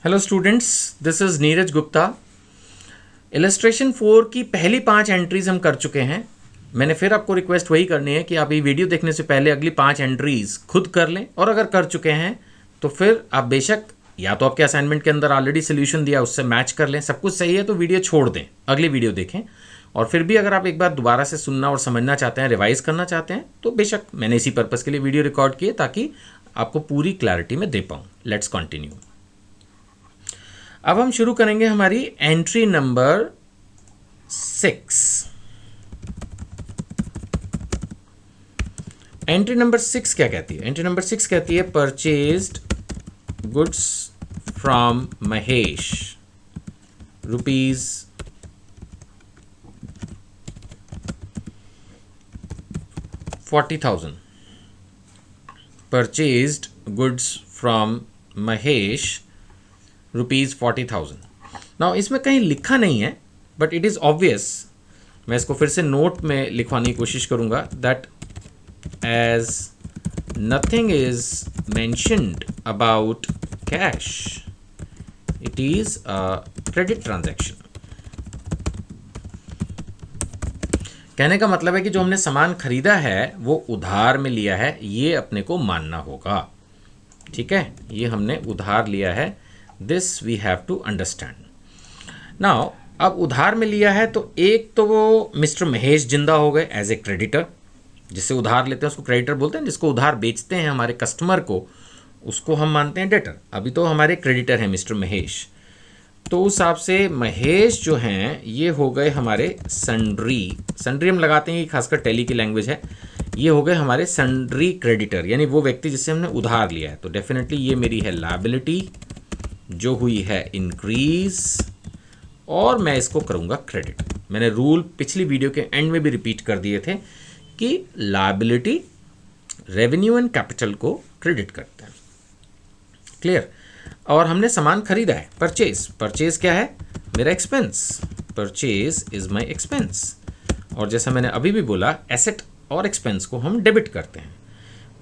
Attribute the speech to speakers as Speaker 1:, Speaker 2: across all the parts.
Speaker 1: Hello students, this is Neeraj Gupta. Illustration 4 की पहली 5 entries हम कर चुके हैं। मैंने फिर आपको रिक्वेस्ट वही करनी है कि आप ये वीडियो देखने से पहले अगली 5 एंट्रीज खुद कर लें, और अगर कर चुके हैं तो फिर आप बेशक या तो आपके असाइनमेंट के अंदर ऑलरेडी सोल्यूशन दिया उससे मैच कर लें, सब कुछ सही है तो वीडियो छोड़ दें, अगली वीडियो देखें। और फिर भी अगर आप एक बार दोबारा से सुनना और समझना चाहते हैं, रिवाइज करना चाहते हैं, तो बेशक मैंने इसी पर्पज़ के लिए वीडियो रिकॉर्ड किए ताकि आपको पूरी क्लैरिटी में दे पाऊँ। Let's continue. अब हम शुरू करेंगे हमारी एंट्री नंबर 6। एंट्री नंबर 6 क्या कहती है? एंट्री नंबर 6 कहती है purchased goods from Mahesh rupees 40,000। Purchased goods from Mahesh ₹40,000। Now इसमें कहीं लिखा नहीं है बट इट इज़ ऑब्वियस। मैं इसको फिर से नोट में लिखवाने की कोशिश करूंगा that as nothing is mentioned about cash it is a credit transaction. कहने का मतलब है कि जो हमने सामान खरीदा है वो उधार में लिया है, ये अपने को मानना होगा। ठीक है, ये हमने उधार लिया है, this we have to understand. Now अब उधार में लिया है तो एक तो वो मिस्टर महेश जिंदा हो गए एज ए क्रेडिटर, जिससे उधार लेते हैं उसको क्रेडिटर बोलते हैं, जिसको उधार बेचते हैं हमारे कस्टमर को उसको हम मानते हैं डेटर। अभी तो हमारे क्रेडिटर हैं मिस्टर महेश, तो उस हिसाब से महेश जो हैं ये हो गए हमारे सन्ड्री। सन्ड्री हम लगाते हैं, खासकर टैली की लैंग्वेज है। ये हो गए हमारे सन्ड्री क्रेडिटर, यानी वो व्यक्ति जिससे हमने उधार लिया है। तो डेफिनेटली ये मेरी है लायबिलिटी जो हुई है इंक्रीज, और मैं इसको करूंगा क्रेडिट। मैंने रूल पिछली वीडियो के एंड में भी रिपीट कर दिए थे कि लायबिलिटी रेवेन्यू एंड कैपिटल को क्रेडिट करते हैं। क्लियर? और हमने सामान खरीदा है, परचेज। परचेज क्या है? मेरा expense. Purchase is my expense. और जैसा मैंने अभी भी बोला, एसेट और एक्सपेंस को हम डेबिट करते हैं।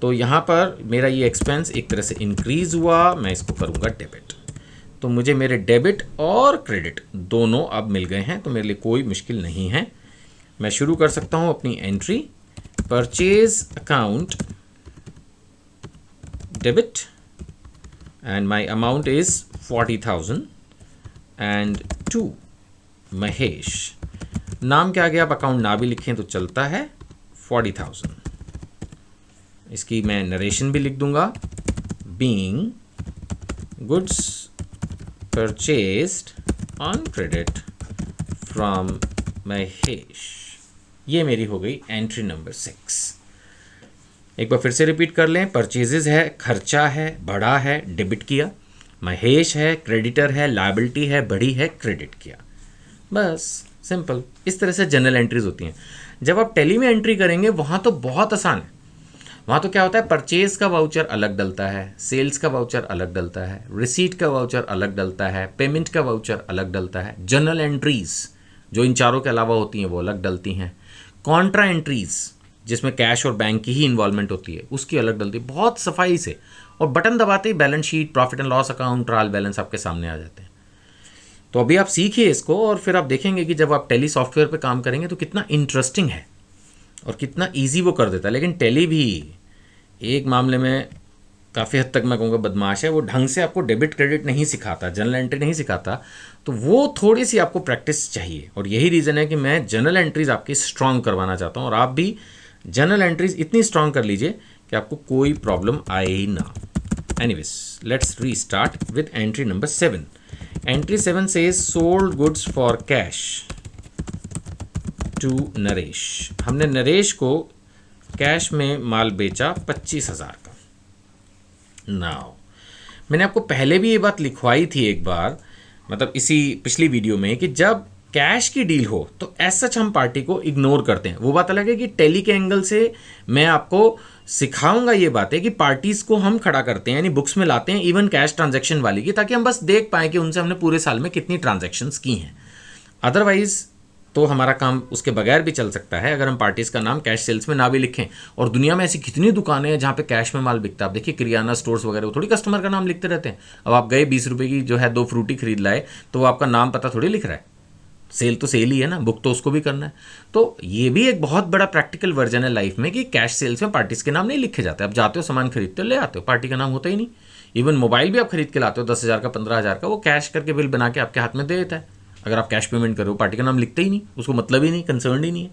Speaker 1: तो यहाँ पर मेरा ये एक्सपेंस एक तरह से इंक्रीज हुआ, मैं इसको करूँगा डेबिट। तो मुझे मेरे डेबिट और क्रेडिट दोनों अब मिल गए हैं, तो मेरे लिए कोई मुश्किल नहीं है। मैं शुरू कर सकता हूँ अपनी entry. Purchase account debit and my amount is 40,000 and to Mahesh. नाम क्या आ गया? आप अकाउंट ना भी लिखें तो चलता है, 40,000। इसकी मैं नरेशन भी लिख दूंगा, being goods purchased on credit from Mahesh. ये मेरी हो गई एंट्री नंबर 6। एक बार फिर से रिपीट कर लें। परचेजेस है, खर्चा है, बढ़ा है, डेबिट किया। महेश है, क्रेडिटर है, लायबिलिटी है, बढ़ी है, क्रेडिट किया। बस सिंपल। इस तरह से जनरल एंट्रीज होती हैं। जब आप टैली में एंट्री करेंगे वहाँ तो बहुत आसान है। वहाँ तो क्या होता है, परचेज का वाउचर अलग डलता है, सेल्स का वाउचर अलग डलता है, रिसीट का वाउचर अलग डलता है, पेमेंट का वाउचर अलग डलता है, जनरल एंट्रीज जो इन चारों के अलावा होती हैं वो अलग डलती हैं, कॉन्ट्रा एंट्रीज जिसमें कैश और बैंक की ही इन्वॉल्वमेंट होती है उसकी अलग डलती है, बहुत सफाई से। और बटन दबाते ही balance sheet, profit and loss account, trial balance आपके सामने आ जाते हैं। तो अभी आप सीखिए इसको और फिर आप देखेंगे कि जब आप टैली सॉफ्टवेयर पर काम करेंगे तो कितना इंटरेस्टिंग है और कितना ईजी वो कर देता है। लेकिन टैली भी एक मामले में काफ़ी हद तक मैं कहूँगा बदमाश है। वो ढंग से आपको डेबिट क्रेडिट नहीं सिखाता, जनरल एंट्री नहीं सिखाता, तो वो थोड़ी सी आपको प्रैक्टिस चाहिए। और यही रीज़न है कि मैं जनरल एंट्रीज आपकी स्ट्रांग करवाना चाहता हूँ, और आप भी जनरल एंट्रीज इतनी स्ट्रांग कर लीजिए कि आपको कोई प्रॉब्लम आए ही ना। Anyways, let's restart with entry number 7। Entry 7 says sold goods for cash to Naresh. हमने नरेश को कैश में माल बेचा 25,000 का। नाउ मैंने आपको पहले भी ये बात लिखवाई थी एक बार, मतलब इसी पिछली वीडियो में, कि जब कैश की डील हो तो एज सच हम पार्टी को इग्नोर करते हैं। वो बात अलग है कि टैली के एंगल से मैं आपको सिखाऊंगा ये बातें कि पार्टीज को हम खड़ा करते हैं, यानी बुक्स में लाते हैं इवन कैश ट्रांजैक्शन वाली की, ताकि हम बस देख पाएँ कि उनसे हमने पूरे साल में कितनी ट्रांजैक्शंस की हैं। अदरवाइज तो हमारा काम उसके बगैर भी चल सकता है अगर हम पार्टीज़ का नाम कैश सेल्स में ना भी लिखें। और दुनिया में ऐसी कितनी दुकानें हैं जहाँ पे कैश में माल बिकता है। आप देखिए किरियाना स्टोर्स वगैरह, वो थोड़ी कस्टमर का नाम लिखते रहते हैं। अब आप गए 20 रुपये की जो है 2 फ्रूटी खरीद लाए, तो वो आपका नाम पता थोड़ी लिख रहा है। सेल तो सेल ही है ना, बुक तो उसको भी करना है। तो ये भी एक बहुत बड़ा प्रैक्टिकल वर्जन है लाइफ में कि कैश सेल्स में पार्टीज़ के नाम नहीं लिखे जाते। आप जाते हो, सामान खरीदते हो, ले आते हो, पार्टी का नाम होता ही नहीं। इवन मोबाइल भी आप खरीद के लाते हो 10,000 का, 15,000 का, वो कैश करके बिल बना के आपके हाथ में दे देता है। अगर आप कैश पेमेंट करो, पार्टी का नाम लिखते ही नहीं, उसको मतलब ही नहीं, कंसर्न ही नहीं है।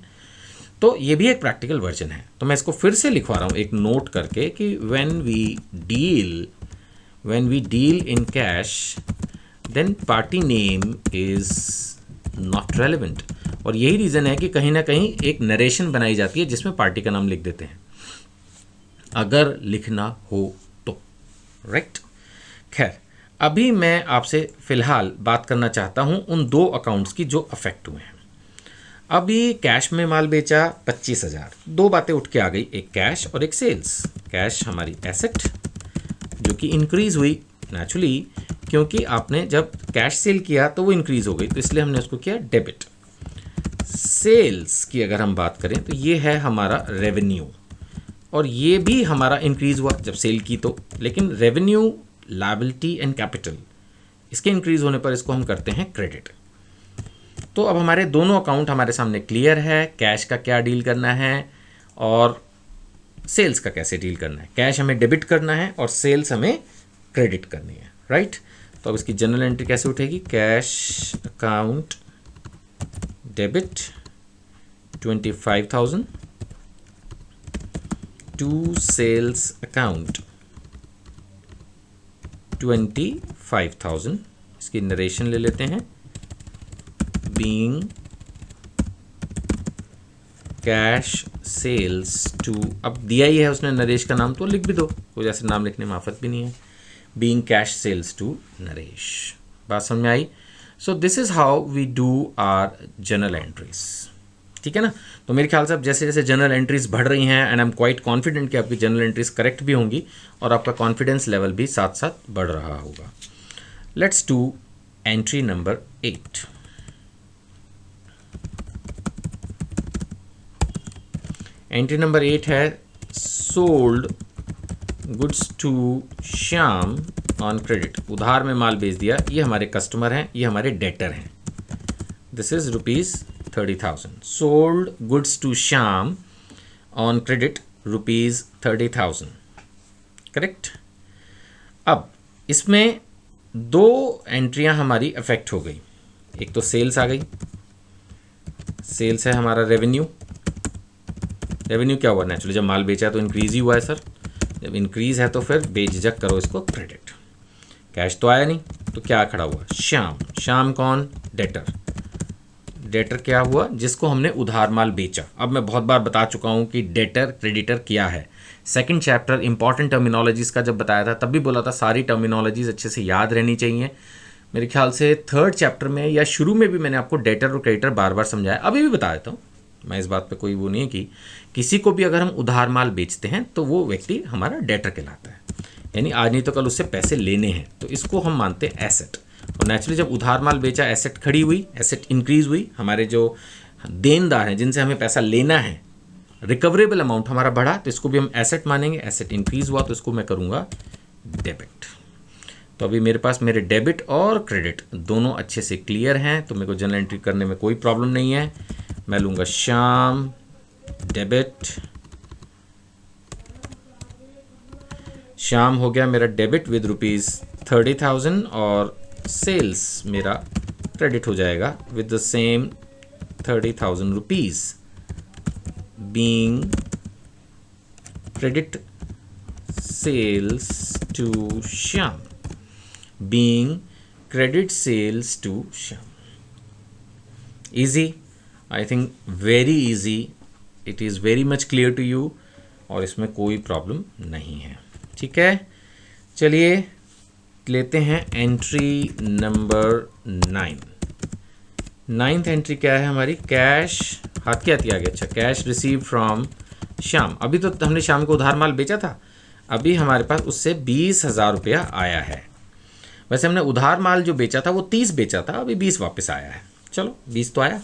Speaker 1: तो ये भी एक प्रैक्टिकल वर्जन है। तो मैं इसको फिर से लिखवा रहा हूँ एक नोट करके कि when we deal in cash then party name is not relevant. और यही रीज़न है कि कहीं ना कहीं एक नरेशन बनाई जाती है जिसमें पार्टी का नाम लिख देते हैं अगर लिखना हो तो, राइट। खैर, अभी मैं आपसे फ़िलहाल बात करना चाहता हूं उन 2 अकाउंट्स की जो अफेक्ट हुए हैं। अभी कैश में माल बेचा 25,000, 2 बातें उठ के आ गई, एक कैश और एक सेल्स। कैश हमारी एसेट जो कि इंक्रीज़ हुई नेचुरली, क्योंकि आपने जब कैश सेल किया तो वो इंक्रीज़ हो गई, तो इसलिए हमने उसको किया डेबिट। सेल्स की अगर हम बात करें तो ये है हमारा रेवेन्यू, और ये भी हमारा इंक्रीज़ हुआ जब सेल की तो, लेकिन रेवेन्यू, लायबिलिटी एंड कैपिटल, इसके इंक्रीज़ होने पर इसको हम करते हैं क्रेडिट। तो अब हमारे दोनों अकाउंट हमारे सामने क्लियर है, कैश का क्या डील करना है और सेल्स का कैसे डील करना है। कैश हमें डेबिट करना है और सेल्स हमें क्रेडिट करनी है, राइट। तो अब इसकी जनरल एंट्री कैसे उठेगी, cash account debit 25,000 to sales account 25,000। इसकी नरेशन ले लेते हैं, बीइंग कैश सेल्स टू, अब दिया ही है उसने नरेश का नाम तो लिख भी दो, कोई ऐसे नाम लिखने में आफत भी नहीं है, being cash sales to Naresh. बात समझ में आई। So this is how we do our journal entries, ठीक है ना। तो मेरे ख्याल से अब जैसे जैसे जनरल एंट्रीज बढ़ रही हैं, and I am quite confident कि आपकी जनरल एंट्रीज करेक्ट भी होंगी और आपका कॉन्फिडेंस लेवल भी साथ साथ बढ़ रहा होगा। Let's do entry number 8। Entry number 8 है sold goods to Shyam on credit. उधार में माल बेच दिया, ये हमारे कस्टमर हैं, ये हमारे डेटर हैं। This is ₹30,000। Sold goods to Shyam on credit ₹30,000, correct. अब इसमें 2 एंट्रियां हमारी अफेक्ट हो गई। एक तो सेल्स आ गई, सेल्स है हमारा रेवेन्यू। रेवेन्यू क्या हुआ, नेचुरली जब माल बेचा तो इंक्रीज ही हुआ है सर, जब इंक्रीज है तो फिर बेझिझक करो इसको क्रेडिट। कैश तो आया नहीं, तो क्या खड़ा हुआ, श्याम। श्याम कौन, डेटर। डेटर क्या हुआ, जिसको हमने उधार माल बेचा। अब मैं बहुत बार बता चुका हूँ कि डेटर क्रेडिटर क्या है। सेकंड चैप्टर इंपॉर्टेंट टर्मिनोलॉजीज़ का जब बताया था तब भी बोला था सारी टर्मिनोलॉजीज़ अच्छे से याद रहनी चाहिए। मेरे ख्याल से 3rd चैप्टर में या शुरू में भी मैंने आपको डेटर और क्रेडिटर बार बार समझाया, अभी भी बता देता हूँ मैं। इस बात पे कोई वो नहीं है कि किसी को भी अगर हम उधार माल बेचते हैं तो वो व्यक्ति हमारा डेटर कहलाता है, यानी आज नहीं तो कल उससे पैसे लेने हैं, तो इसको हम मानते हैं एसेट। और नेचुरली जब उधार माल बेचा, एसेट खड़ी हुई, एसेट इंक्रीज हुई, हमारे जो देनदार हैं जिनसे हमें पैसा लेना है, रिकवरेबल अमाउंट हमारा बढ़ा, तो इसको भी हम एसेट मानेंगे। एसेट इंक्रीज हुआ तो इसको मैं करूँगा डेबिट। तो अभी मेरे पास मेरे डेबिट और क्रेडिट दोनों अच्छे से क्लियर हैं, तो मेरे को जनरल एंट्री करने में कोई प्रॉब्लम नहीं है। मैं लूँगा श्याम डेबिट, श्याम हो गया मेरा डेबिट विद ₹30,000 और सेल्स मेरा क्रेडिट हो जाएगा with the same ₹30,000 being credit sales to Shyam, being credit sales to Shyam. Easy, I think very easy, it is very much clear to you, और इसमें कोई प्रॉब्लम नहीं है, ठीक है। चलिए लेते हैं एंट्री नंबर 9। 9th एंट्री क्या है हमारी, कैश, हाथ क्या दिया गया, अच्छा कैश रिसीव फ्रॉम श्याम। अभी तो हमने श्याम को उधार माल बेचा था, अभी हमारे पास उससे 20,000 रुपया आया है। वैसे हमने उधार माल जो बेचा था वो 30 बेचा था, अभी 20 वापस आया है। चलो 20 तो आया।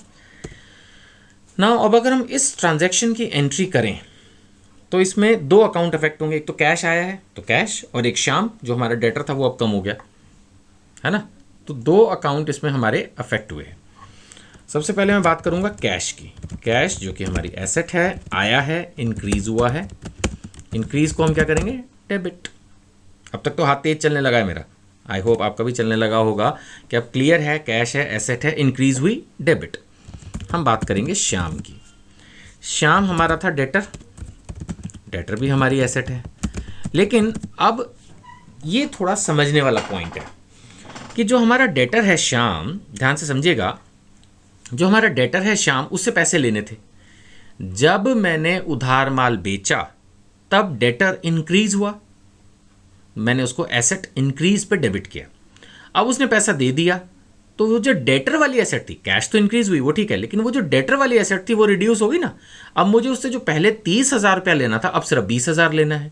Speaker 1: नाउ अब अगर हम इस ट्रांजैक्शन की एंट्री करें तो इसमें दो अकाउंट अफेक्ट होंगे। एक तो कैश आया है तो कैश, और एक श्याम जो हमारा डेटर था वो अब कम हो गया है ना। तो दो अकाउंट इसमें हमारे अफेक्ट हुए हैं। सबसे पहले मैं बात करूंगा कैश की। कैश जो कि हमारी एसेट है, आया है, इंक्रीज हुआ है। इंक्रीज को हम क्या करेंगे, डेबिट। अब तक तो हाथ तेज चलने लगा है मेरा, आई होप आपका भी चलने लगा होगा कि अब क्लियर है, कैश है, एसेट है, इंक्रीज हुई, डेबिट। हम बात करेंगे श्याम की। श्याम हमारा था डेटर, डेटर भी हमारी एसेट है। लेकिन अब ये थोड़ा समझने वाला पॉइंट है कि जो हमारा डेटर है श्याम, ध्यान से समझिएगा, जो हमारा डेटर है श्याम उससे पैसे लेने थे। जब मैंने उधार माल बेचा तब डेटर इंक्रीज हुआ, मैंने उसको एसेट इंक्रीज पे डेबिट किया। अब उसने पैसा दे दिया तो वो जो डेटर वाली एसेट थी, कैश तो इंक्रीज हुई वो ठीक है, लेकिन वो जो डेटर वाली एसेट थी वो रिड्यूस हो गई ना। अब मुझे उससे जो पहले 30,000 रुपया लेना था अब सिर्फ 20,000 लेना है।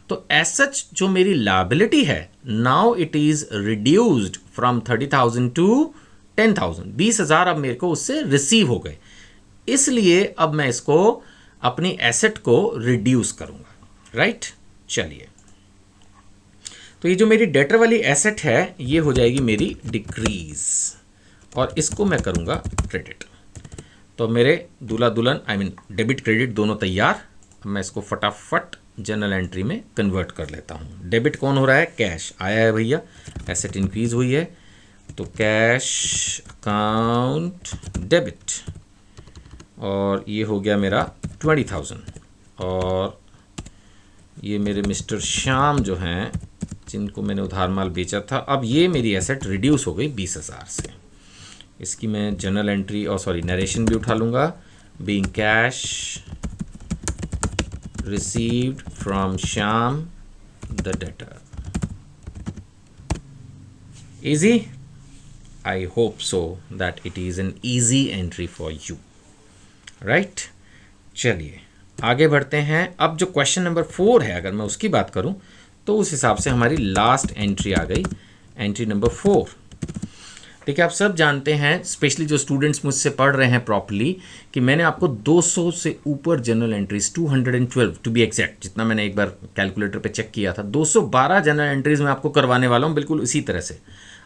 Speaker 1: तो एज सच जो मेरी लायबिलिटी है now it is reduced from 30,000 to 10,000। 20,000 अब मेरे को उससे रिसीव हो गए, इसलिए अब मैं इसको अपनी एसेट को रिड्यूस करूंगा, राइट। चलिए, तो ये जो मेरी डेटर वाली एसेट है ये हो जाएगी मेरी डिक्रीज, और इसको मैं करूंगा क्रेडिट। तो मेरे दूल्हा दुल्हन आई मीन डेबिट क्रेडिट दोनों तैयार। अब मैं इसको फटाफट जनरल एंट्री में कन्वर्ट कर लेता हूँ। डेबिट कौन हो रहा है, कैश आया है भैया, एसेट इंक्रीज हुई है, तो कैश अकाउंट डेबिट, और ये हो गया मेरा 20,000। और ये मेरे मिस्टर श्याम जो हैं जिनको मैंने उधार माल बेचा था, अब ये मेरी एसेट रिड्यूस हो गई 20,000 से। इसकी मैं जनरल एंट्री और सॉरी नरेशन भी उठा लूँगा। Being cash received from Shyam the debtor. Easy, I hope so that it is an easy entry for you, right. चलिए आगे बढ़ते हैं। अब जो क्वेश्चन नंबर 4 है अगर मैं उसकी बात करूं तो उस हिसाब से हमारी लास्ट एंट्री आ गई, एंट्री नंबर 4। देखिए आप सब जानते हैं, स्पेशली जो स्टूडेंट्स मुझसे पढ़ रहे हैं प्रॉपर्ली, कि मैंने आपको 200 से ऊपर journal entries, 212 to be exact, जितना मैंने एक बार कैलकुलेटर पे चेक किया था, 212 जनरल एंट्रीज मैं आपको करवाने वाला हूँ बिल्कुल इसी तरह से।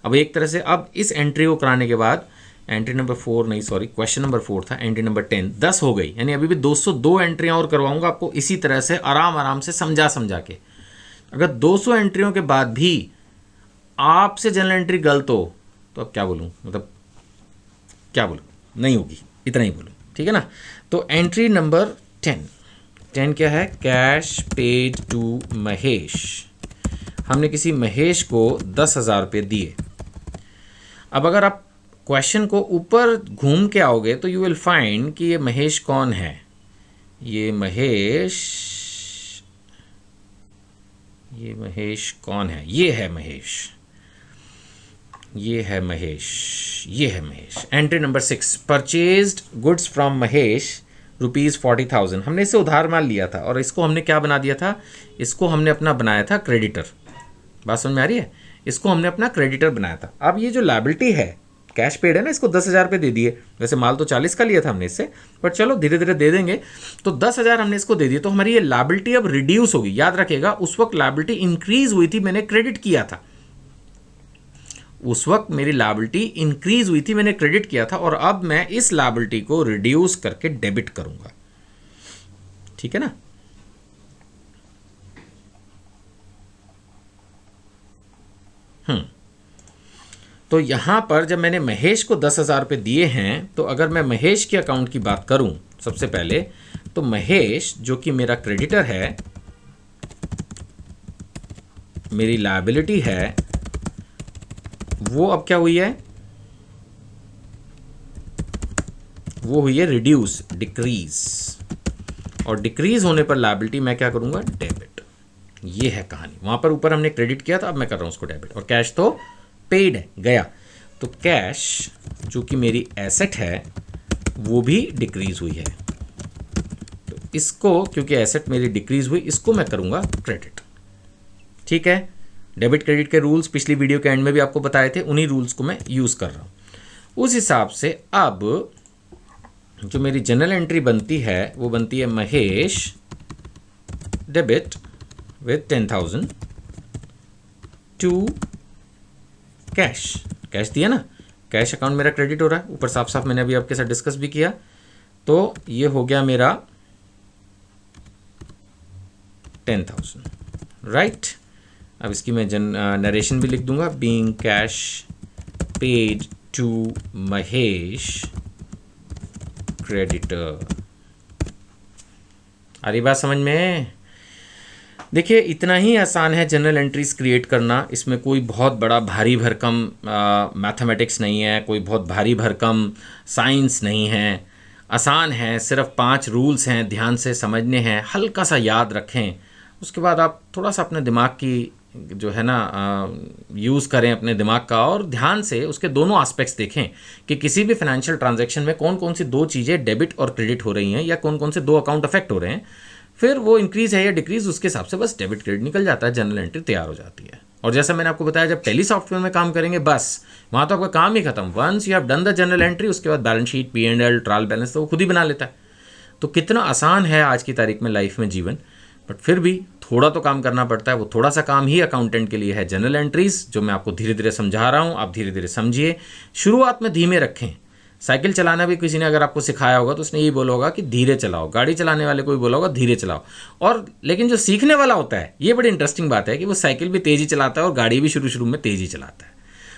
Speaker 1: अब एक तरह से अब इस एंट्री को कराने के बाद एंट्री नंबर 4 नहीं सॉरी क्वेश्चन नंबर 4 था, एंट्री नंबर 10, 10 हो गई, यानी अभी भी 202 एंट्रियाँ और करवाऊंगा आपको इसी तरह से आराम आराम से समझा के। अगर 200 एंट्रियों के बाद भी आपसे जनरल एंट्री गलत हो तो अब क्या बोलूँ, मतलब क्या बोलूँ, नहीं होगी, इतना ही बोलूँ, ठीक है ना। तो एंट्री नंबर 10 क्या है, कैश पेड टू महेश। हमने किसी महेश को 10,000 रुपये दिए। अब अगर आप क्वेश्चन को ऊपर घूम के आओगे तो यू विल फाइंड कि ये महेश कौन है। ये महेश कौन है, ये है महेश, ये है महेश, ये है Mahesh. Entry number 6, purchased goods from Mahesh ₹40,000। हमने इससे उधार माल लिया था और इसको हमने क्या बना दिया था, इसको हमने अपना बनाया था क्रेडिटर। बात समझ में आ रही है, इसको हमने अपना क्रेडिटर बनाया था। अब ये जो लायबिलिटी है, कैश पेड है ना, इसको 10,000 रुपये दे दिए। वैसे माल तो 40 का लिया था हमने इससे, बट चलो धीरे धीरे दे देंगे। तो 10,000 हमने इसको दे दिए, तो हमारी ये लायबिलिटी अब रिड्यूस होगी। याद रखिएगा उस वक्त लायबिलिटी इंक्रीज हुई थी, मैंने क्रेडिट किया था। उस वक्त मेरी लायबिलिटी इंक्रीज हुई थी, मैंने क्रेडिट किया था, और अब मैं इस लायबिलिटी को रिड्यूस करके डेबिट करूंगा, ठीक है ना। तो यहां पर जब मैंने महेश को 10,000 रुपये दिए हैं, तो अगर मैं महेश के अकाउंट की बात करूं सबसे पहले, तो महेश जो कि मेरा क्रेडिटर है, मेरी लायबिलिटी है, वो अब क्या हुई है, वो हुई है रिड्यूस, डिक्रीज। और डिक्रीज होने पर लायबिलिटी मैं क्या करूंगा, डेबिट। ये है कहानी। वहां पर ऊपर हमने क्रेडिट किया था, अब मैं कर रहा हूं उसको डेबिट। और कैश तो पेड है, गया। तो कैश जो कि मेरी एसेट है वो भी डिक्रीज हुई है, तो इसको, क्योंकि एसेट मेरी डिक्रीज हुई, इसको मैं करूंगा क्रेडिट, ठीक है। डेबिट क्रेडिट के रूल्स पिछली वीडियो के एंड में भी आपको बताए थे, उन्हीं रूल्स को मैं यूज कर रहा हूं। उस हिसाब से अब जो मेरी जनरल एंट्री बनती है वो बनती है Mahesh debit with 10,000 to cash. Cash दिया ना, कैश अकाउंट मेरा क्रेडिट हो रहा है, ऊपर साफ साफ मैंने अभी आपके साथ डिस्कस भी किया। तो ये हो गया मेरा 10,000, राइट। अब इसकी मैं नरेशन भी लिख दूंगा, being cash paid to Mahesh creditor. आ रही बात समझ में? देखिए इतना ही आसान है जनरल एंट्रीज क्रिएट करना। इसमें कोई बहुत बड़ा भारी भरकम मैथमेटिक्स नहीं है, कोई बहुत भारी भरकम साइंस नहीं है, आसान है। सिर्फ 5 रूल्स हैं, ध्यान से समझने हैं, हल्का सा याद रखें। उसके बाद आप थोड़ा सा अपने दिमाग की जो है ना यूज़ करें अपने दिमाग का, और ध्यान से उसके दोनों एस्पेक्ट्स देखें कि किसी भी फाइनेंशियल ट्रांजैक्शन में कौन कौन सी 2 चीज़ें डेबिट और क्रेडिट हो रही हैं, या कौन कौन से 2 अकाउंट अफेक्ट हो रहे हैं। फिर वो इंक्रीज़ है या डिक्रीज़, उसके हिसाब से बस डेबिट क्रेडिट निकल जाता है, जनरल एंट्री तैयार हो जाती है। और जैसा मैंने आपको बताया, जब टेली सॉफ्टवेयर में काम करेंगे बस वहाँ तो आपका काम ही खत्म। Once you have done the journal entry, उसके बाद balance sheet, P&L, trial balance तो वो खुद ही बना लेता है। तो कितना आसान है आज की तारीख में लाइफ में जीवन, बट फिर भी थोड़ा तो काम करना पड़ता है। वो थोड़ा सा काम ही अकाउंटेंट के लिए है जनरल एंट्रीज, जो मैं आपको धीरे धीरे समझा रहा हूँ। आप धीरे धीरे समझिए, शुरुआत में धीमे रखें। साइकिल चलाना भी किसी ने अगर आपको सिखाया होगा तो उसने यही बोला होगा कि धीरे चलाओ, गाड़ी चलाने वाले को भी बोला होगा धीरे चलाओ। और लेकिन जो सीखने वाला होता है, ये बड़ी इंटरेस्टिंग बात है कि वो साइकिल भी तेज़ी चलाता है और गाड़ी भी शुरू में तेज़ी चलाता है।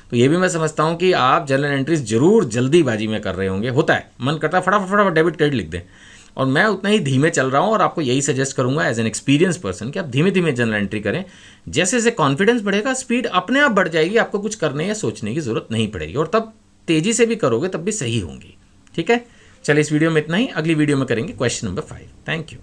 Speaker 1: तो ये भी मैं समझता हूँ कि आप जनरल एंट्रीज जरूर जल्दीबाजी में कर रहे होंगे। होता है, मन करता है फटाफट डेबिट क्रेडिट लिख दें, और मैं उतना ही धीमे चल रहा हूँ। और आपको यही सजेस्ट करूँगा एज एन एक्सपीरियंस पर्सन कि आप धीमे धीमे जनरल एंट्री करें। जैसे जैसे कॉन्फिडेंस बढ़ेगा, स्पीड अपने आप बढ़ जाएगी, आपको कुछ करने या सोचने की ज़रूरत नहीं पड़ेगी, और तब तेज़ी से भी करोगे तब भी सही होंगी। ठीक है, चलिए इस वीडियो में इतना ही। अगली वीडियो में करेंगे क्वेश्चन नंबर 5। Thank you.